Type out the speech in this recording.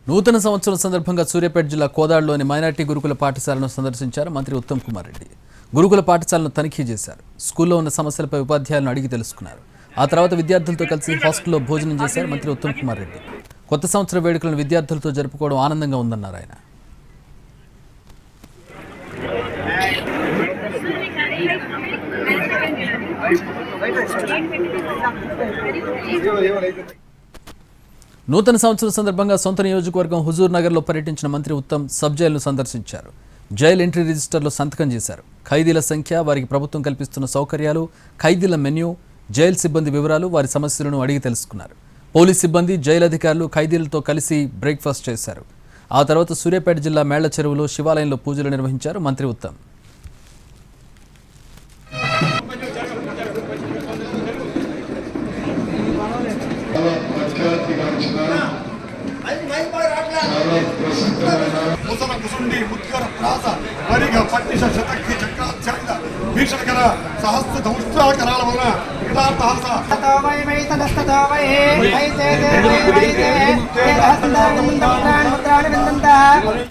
నూతన సంవత్సరం సందర్భంగా సూర్యాపేట జిల్లా కోదాడలోని మైనార్టీ గురుకుల పాఠశాలను సందర్శించారు మంత్రి ఉత్తమ్ కుమార్ రెడ్డి. గురుకుల పాఠశాలను తనిఖీ చేశారు. స్కూల్లో ఉన్న సమస్యలపై ఉపాధ్యాయులను అడిగి తెలుసుకున్నారు. ఆ తర్వాత విద్యార్థులతో కలిసి హాస్టల్లో భోజనం చేశారు మంత్రి ఉత్తమ్ కుమార్ రెడ్డి. కొత్త సంవత్సర వేడుకలను విద్యార్థులతో జరుపుకోవడం ఆనందంగా ఉందన్నారు ఆయన. నూతన సంవత్సరం సందర్భంగా సొంత నియోజకవర్గం హుజూర్ నగర్లో పర్యటించిన మంత్రి ఉత్తమ్ సబ్ జైలును సందర్శించారు. జైలు ఎంట్రీ రిజిస్టర్లో సంతకం చేశారు. ఖైదీల సంఖ్య, వారికి ప్రభుత్వం కల్పిస్తున్న సౌకర్యాలు, ఖైదీల మెన్యూ, జైలు సిబ్బంది వివరాలు, వారి సమస్యలను అడిగి తెలుసుకున్నారు. పోలీస్ సిబ్బంది, జైలు అధికారులు ఖైదీలతో కలిసి బ్రేక్ఫాస్ట్ చేశారు. ఆ తర్వాత సూర్యాపేట జిల్లా మేళ్ల చెరువులో శివాలయంలో పూజలు నిర్వహించారు మంత్రి ఉత్తమ్. ముసల కుసుండి ముత్కర ప్రాస వరిగ పట్టిష శతకి చక్రాధ్యాయుల భీషణకర సహస్ర ధౌష్ట్రాకరాల వలన యథార్థ ముద్రాన్ని